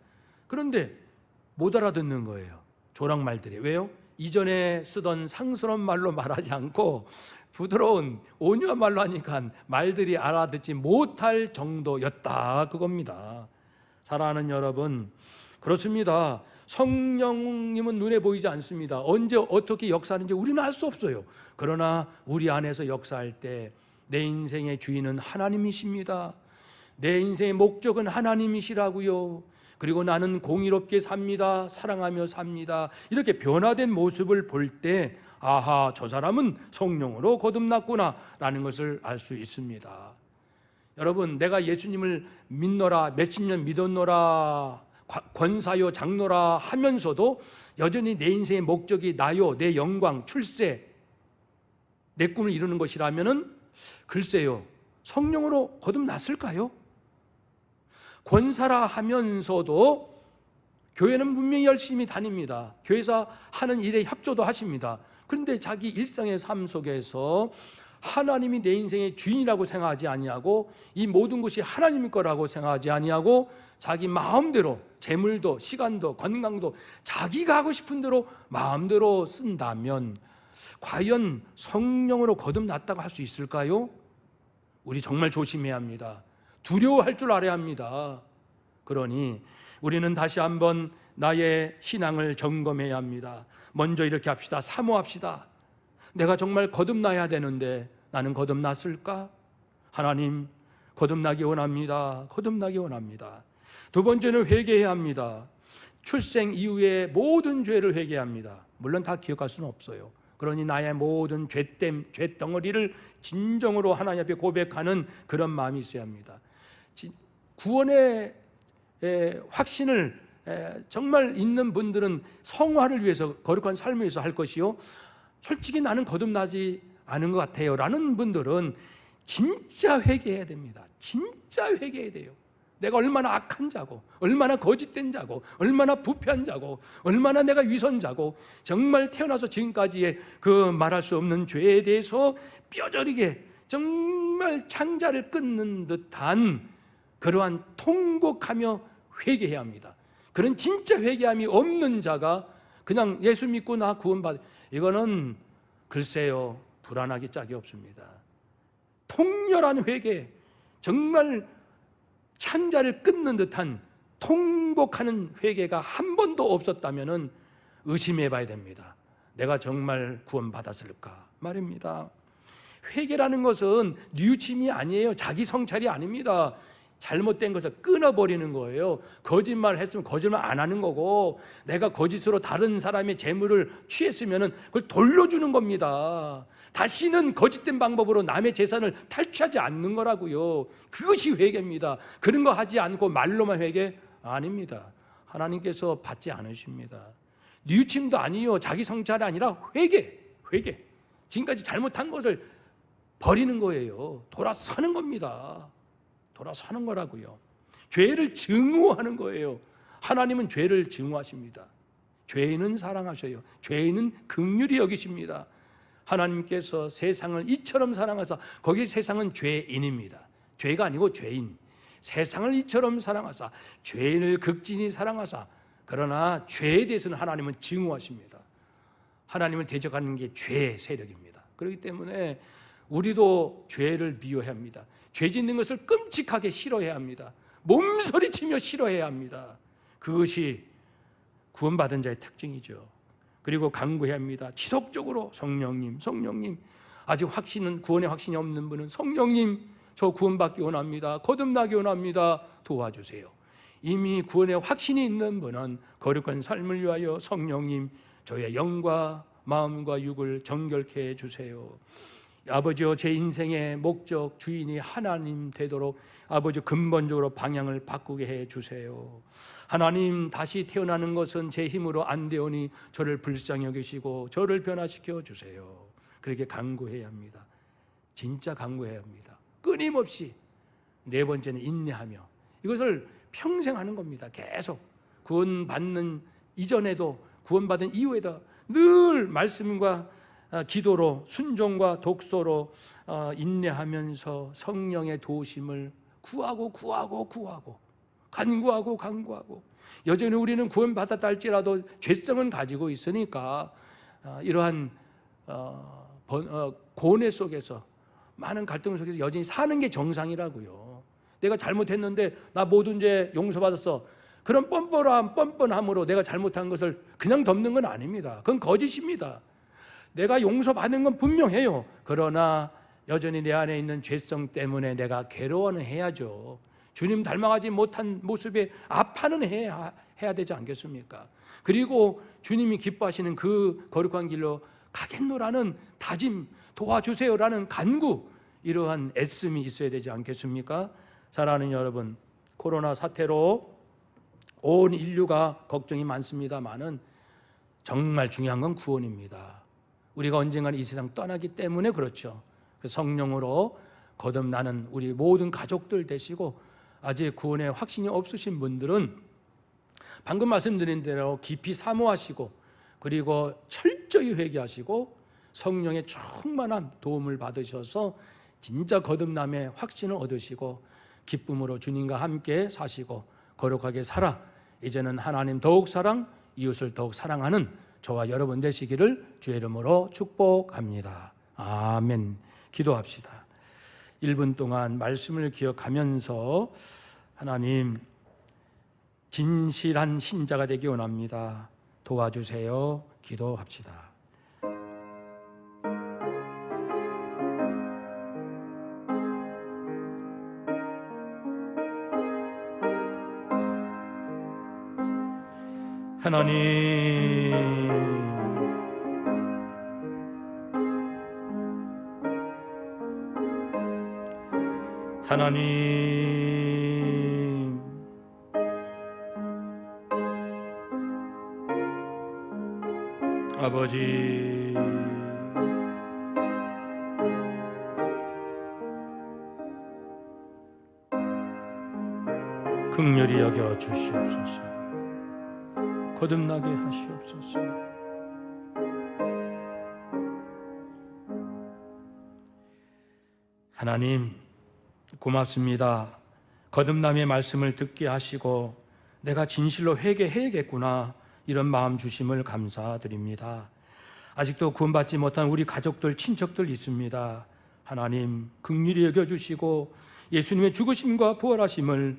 [SPEAKER 1] 그런데 못 알아듣는 거예요. 조랑말들이. 왜요? 이전에 쓰던 상스러운 말로 말하지 않고 부드러운 온유한 말로 하니까 말들이 알아듣지 못할 정도였다, 그겁니다. 사랑하는 여러분, 그렇습니다. 성령님은 눈에 보이지 않습니다. 언제 어떻게 역사하는지 우리는 알 수 없어요. 그러나 우리 안에서 역사할 때 내 인생의 주인은 하나님이십니다. 내 인생의 목적은 하나님이시라고요. 그리고 나는 공의롭게 삽니다. 사랑하며 삽니다. 이렇게 변화된 모습을 볼 때 아하, 저 사람은 성령으로 거듭났구나 라는 것을 알 수 있습니다. 여러분, 내가 예수님을 믿노라, 몇십 년 믿었노라, 권사요 장로라 하면서도 여전히 내 인생의 목적이 나요, 내 영광, 출세, 내 꿈을 이루는 것이라면은 글쎄요, 성령으로 거듭났을까요? 권사라 하면서도 교회는 분명히 열심히 다닙니다. 교회에서 하는 일에 협조도 하십니다. 그런데 자기 일상의 삶 속에서 하나님이 내 인생의 주인이라고 생각하지 아니하고 이 모든 것이 하나님 거라고 생각하지 아니하고 자기 마음대로 재물도 시간도 건강도 자기가 하고 싶은 대로 마음대로 쓴다면 과연 성령으로 거듭났다고 할 수 있을까요? 우리 정말 조심해야 합니다. 두려워할 줄 알아야 합니다. 그러니 우리는 다시 한번 나의 신앙을 점검해야 합니다. 먼저 이렇게 합시다. 사모합시다. 내가 정말 거듭나야 되는데 나는 거듭났을까? 하나님, 거듭나기 원합니다. 거듭나기 원합니다. 두 번째는 회개해야 합니다. 출생 이후에 모든 죄를 회개합니다. 물론 다 기억할 수는 없어요. 그러니 나의 모든 죄덩어리를 진정으로 하나님 앞에 고백하는 그런 마음이 있어야 합니다. 구원의 확신을 정말 있는 분들은 성화를 위해서 거룩한 삶을 위해서 할 것이요, 솔직히 나는 거듭나지 않은 것 같아요 라는 분들은 진짜 회개해야 됩니다. 진짜 회개해야 돼요. 내가 얼마나 악한 자고 얼마나 거짓된 자고 얼마나 부패한 자고 얼마나 내가 위선자고 정말 태어나서 지금까지의 그 말할 수 없는 죄에 대해서 뼈저리게 정말 창자를 끊는 듯한 그러한 통곡하며 회개해야 합니다. 그런 진짜 회개함이 없는 자가 그냥 예수 믿고 나 구원받아, 이거는 글쎄요 불안하기 짝이 없습니다. 통렬한 회개, 정말 창자를 끊는 듯한 통곡하는 회개가 한 번도 없었다면 의심해 봐야 됩니다. 내가 정말 구원받았을까 말입니다. 회개라는 것은 뉘우침이 아니에요. 자기 성찰이 아닙니다. 잘못된 것을 끊어버리는 거예요. 거짓말을 했으면 거짓말 안 하는 거고, 내가 거짓으로 다른 사람의 재물을 취했으면 그걸 돌려주는 겁니다. 다시는 거짓된 방법으로 남의 재산을 탈취하지 않는 거라고요. 그것이 회개입니다. 그런 거 하지 않고 말로만 회개? 아닙니다. 하나님께서 받지 않으십니다. 뉘우침도 아니요, 자기 성찰이 아니라 회개. 지금까지 잘못한 것을 버리는 거예요. 돌아서는 겁니다. 돌아서는 거라고요. 죄를 증오하는 거예요. 하나님은 죄를 증오하십니다. 죄인은 사랑하셔요. 죄인은 긍휼히 여기십니다. 하나님께서 세상을 이처럼 사랑하사, 거기 세상은 죄인입니다. 죄가 아니고 죄인. 세상을 이처럼 사랑하사 죄인을 극진히 사랑하사, 그러나 죄에 대해서는 하나님은 증오하십니다. 하나님을 대적하는 게 죄의 세력입니다. 그렇기 때문에 우리도 죄를 미워해야 합니다. 죄 짓는 것을 끔찍하게 싫어해야 합니다. 몸소리치며 싫어해야 합니다. 그것이 구원받은 자의 특징이죠. 그리고 간구해야 합니다. 지속적으로 성령님, 아직 확신은, 구원의 확신이 없는 분은 성령님, 저 구원받기 원합니다. 거듭나기 원합니다. 도와주세요. 이미 구원의 확신이 있는 분은 거룩한 삶을 위하여 성령님, 저의 영과 마음과 육을 정결케 해주세요. 아버지여, 제 인생의 목적 주인이 하나님 되도록 아버지 근본적으로 방향을 바꾸게 해주세요. 하나님, 다시 태어나는 것은 제 힘으로 안 되오니 저를 불쌍히 여기시고 저를 변화시켜 주세요. 그렇게 간구해야 합니다. 진짜 간구해야 합니다. 끊임없이. 네 번째는 인내하며. 이것을 평생 하는 겁니다. 계속 구원받는 이전에도 구원받은 이후에도 늘 말씀과 기도로, 순종과 독서로 인내하면서 성령의 도우심을 구하고 간구하고 여전히 우리는 구원받았다 할지라도 죄성은 가지고 있으니까 이러한 고뇌 속에서, 많은 갈등 속에서 여전히 사는 게 정상이라고요. 내가 잘못했는데 나 모든 죄 용서받았어, 그런 뻔뻔함으로 내가 잘못한 것을 그냥 덮는 건 아닙니다. 그건 거짓입니다. 내가 용서받는 건 분명해요. 그러나 여전히 내 안에 있는 죄성 때문에 내가 괴로워는 해야죠. 주님 닮아가지 못한 모습에 아파는 해야 되지 않겠습니까? 그리고 주님이 기뻐하시는 그 거룩한 길로 가겠노라는 다짐, 도와주세요라는 간구, 이러한 애씀이 있어야 되지 않겠습니까? 사랑하는 여러분, 코로나 사태로 온 인류가 걱정이 많습니다만은 정말 중요한 건 구원입니다. 우리가 언젠가는 이 세상 떠나기 때문에 그렇죠. 성령으로 거듭나는 우리 모든 가족들 되시고, 아직 구원의 확신이 없으신 분들은 방금 말씀드린 대로 깊이 사모하시고 그리고 철저히 회개하시고 성령의 충만한 도움을 받으셔서 진짜 거듭남의 확신을 얻으시고 기쁨으로 주님과 함께 사시고 거룩하게 살아 이제는 하나님 더욱 사랑, 이웃을 더욱 사랑하는 저와 여러분 되시기를 주의 이름으로 축복합니다. 아멘. 기도합시다. 1분 동안 말씀을 기억하면서 하나님 진실한 신자가 되기 원합니다. 도와주세요. 기도합시다. 하나님 아버지 긍휼히 여겨 주시옵소서. 거듭나게 하시옵소서. 하나님 고맙습니다. 거듭남의 말씀을 듣게 하시고 내가 진실로 회개해야겠구나 이런 마음 주심을 감사드립니다. 아직도 구원받지 못한 우리 가족들, 친척들 있습니다. 하나님 긍휼히 여겨주시고 예수님의 죽으심과 부활하심을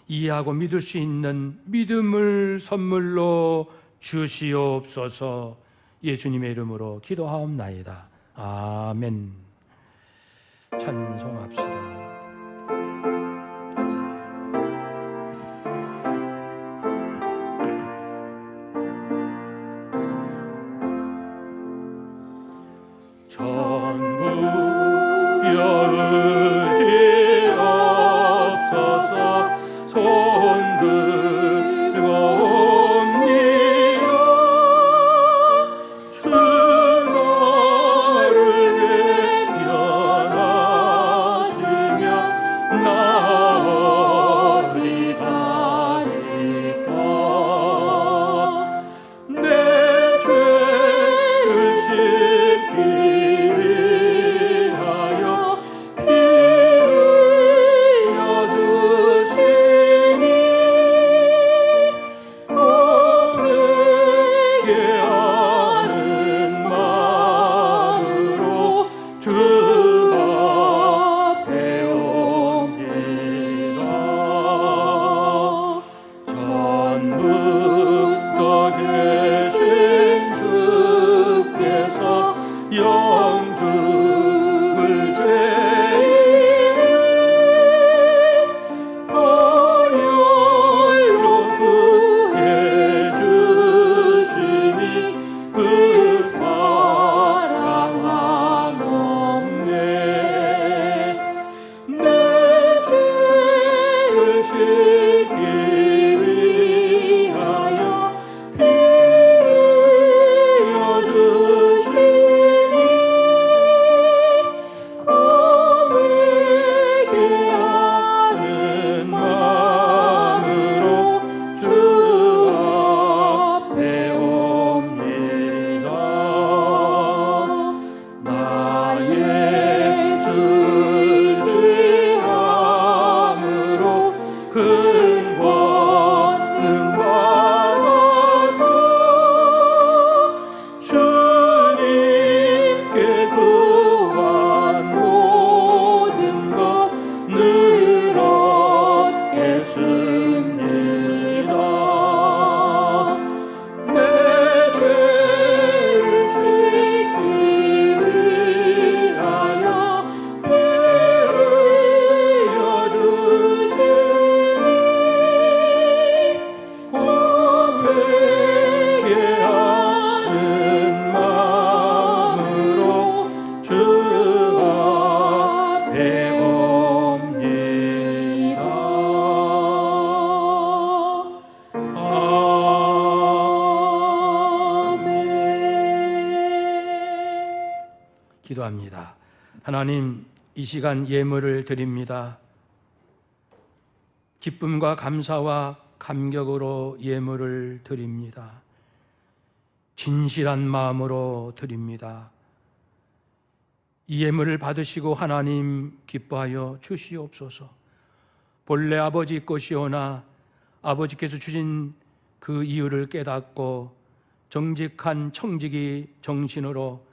[SPEAKER 1] 이해하고 믿을 수 있는 믿음을 선물로 주시옵소서. 예수님의 이름으로 기도하옵나이다. 아멘. 찬송합시다. 전부 여의지 없어서 손 들고 옵니다. 주 나를 외면하시며 나 어디 가리까. 내 죄를 씻기 위하여 피 흘려주시니 고백게 하는 마음으로 주 앞에 옵니다. 전부터 계신 주께서 영죽을 죄인을 보혈로 구해 주시니 그 사랑하옵네. 내 죄를 씻기 위하여 피 흘려주시니 고백게 하는 마음으로 주 앞에 옵니다. 나의 수지함으로 큰 권능 받아서 주님께 구한 모든 것 늘 얻겠습니다. 내 죄를 씻기 위하여 피 흘려주시니 고백게 하는 마음으로 주 앞에 옵니다. 아멘. 기도합니다. 하나님, 이 시간 예물을 드립니다. 기쁨과 감사와 감격으로 예물을 드립니다. 진실한 마음으로 드립니다. 이 예물을 받으시고 하나님 기뻐하여 주시옵소서. 본래 아버지 것이오나 아버지께서 주신 그 이유를 깨닫고 정직한 청지기 정신으로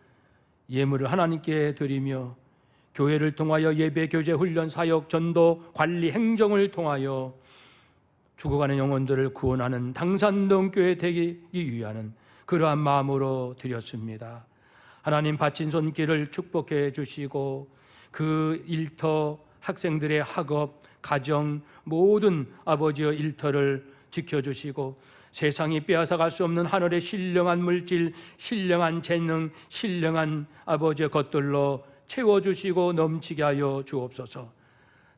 [SPEAKER 1] 예물을 하나님께 드리며 교회를 통하여 예배, 교제, 훈련, 사역, 전도, 관리, 행정을 통하여 죽어가는 영혼들을 구원하는 당산동교회 되기 위한 그러한 마음으로 드렸습니다. 하나님 바친 손길을 축복해 주시고 그 일터 학생들의 학업, 가정, 모든 아버지의 일터를 지켜주시고 세상이 빼앗아갈 수 없는 하늘의 신령한 물질, 신령한 재능, 신령한 아버지의 것들로 채워주시고 넘치게 하여 주옵소서.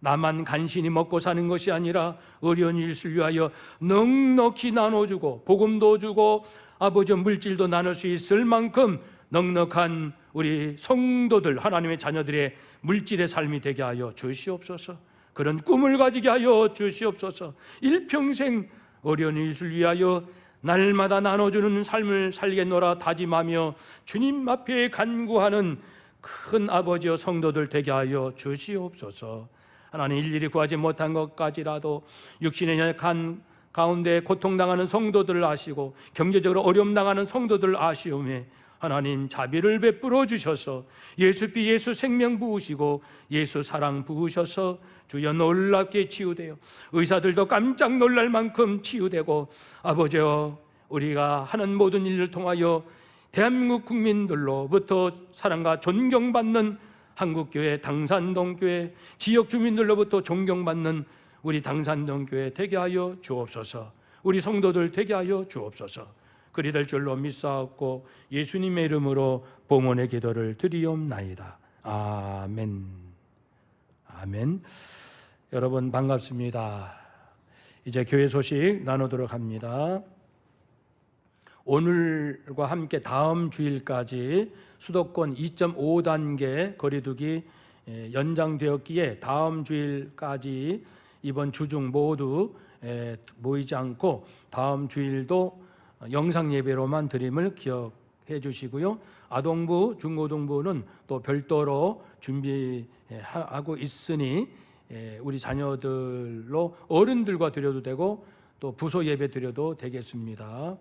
[SPEAKER 1] 나만 간신히 먹고 사는 것이 아니라 어려운 일을 위하여 넉넉히 나눠주고 복음도 주고 아버지의 물질도 나눌 수 있을 만큼 넉넉한 우리 성도들, 하나님의 자녀들의 물질의 삶이 되게 하여 주시옵소서. 그런 꿈을 가지게 하여 주시옵소서. 일평생 어려운 일을 위하여 날마다 나눠주는 삶을 살겠노라 다짐하며 주님 앞에 간구하는 큰 아버지여 성도들 되게 하여 주시옵소서. 하나님, 일일이 구하지 못한 것까지라도 육신의 연약한 가운데 고통당하는 성도들을 아시고 경제적으로 어려움 당하는 성도들을 아시오매 하나님 자비를 베풀어 주셔서 예수 피 예수 생명 부으시고 예수 사랑 부으셔서 주여 놀랍게 치유되어 의사들도 깜짝 놀랄 만큼 치유되고 아버지여 우리가 하는 모든 일을 통하여 대한민국 국민들로부터 사랑과 존경받는 한국교회, 당산동교회, 지역 주민들로부터 존경받는 우리 당산동교회 되게 하여 주옵소서. 우리 성도들 되게 하여 주옵소서. 그리 될 줄로 믿사옵고 예수님의 이름으로 봉헌의 기도를 드리옵나이다. 아멘. 아멘. 여러분 반갑습니다. 이제 교회 소식 나누도록 합니다. 오늘과 함께 다음 주일까지 수도권 2.5단계 거리두기 연장되었기에 다음 주일까지 이번 주중 모두 모이지 않고 다음 주일도 영상 예배로만 드림을 기억해 주시고요. 아동부, 중고등부는 또 별도로 준비하고 있으니 우리 자녀들로 어른들과 드려도 되고 또 부소 예배 드려도 되겠습니다.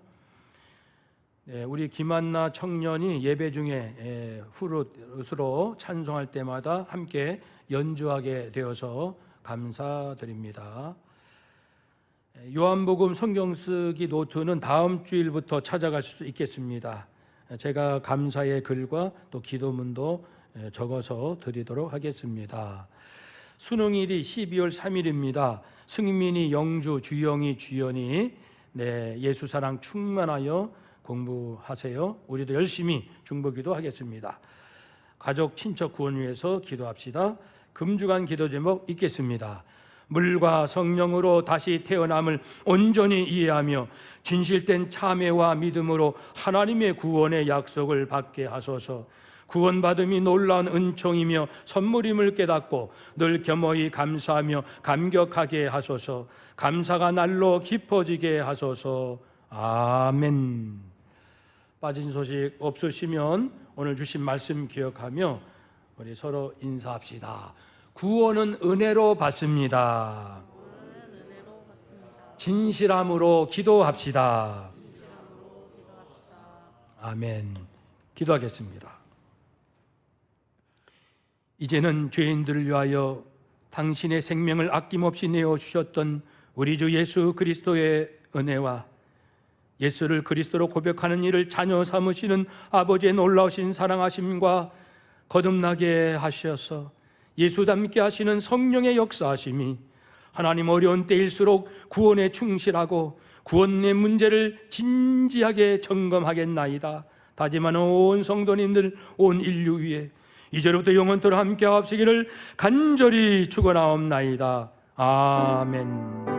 [SPEAKER 1] 우리 김한나 청년이 예배 중에 후룻으로 찬송할 때마다 함께 연주하게 되어서 감사드립니다. 요한복음 성경 쓰기 노트는 다음 주일부터 찾아가실 수 있겠습니다. 제가 감사의 글과 또 기도문도 적어서 드리도록 하겠습니다. 수능일이 12월 3일입니다. 승민이, 영주, 주영이, 주연이 예수사랑 충만하여 공부하세요. 우리도 열심히 중보기도 하겠습니다. 가족, 친척 구원 위해서 기도합시다. 금주간 기도 제목 읽겠습니다. 물과 성령으로 다시 태어남을 온전히 이해하며 진실된 참회와 믿음으로 하나님의 구원의 약속을 받게 하소서. 구원받음이 놀라운 은총이며 선물임을 깨닫고 늘 겸허히 감사하며 감격하게 하소서. 감사가 날로 깊어지게 하소서. 아멘. 빠진 소식 없으시면 오늘 주신 말씀 기억하며 우리 서로 인사합시다. 구원은 은혜로 받습니다. 진실함으로 기도합시다. 아멘. 기도하겠습니다. 이제는 죄인들을 위하여 당신의 생명을 아낌없이 내어주셨던 우리 주 예수 그리스도의 은혜와 예수를 그리스도로 고백하는 이를 자녀 삼으시는 아버지의 놀라우신 사랑하심과 거듭나게 하셔서 예수 닮게 하시는 성령의 역사하심이 하나님 어려운 때일수록 구원에 충실하고 구원의 문제를 진지하게 점검하겠나이다 다짐하는 온 성도님들, 온 인류 위에 이제로부터 영원토록 함께 하시기를 간절히 축원하옵나이다. 아멘.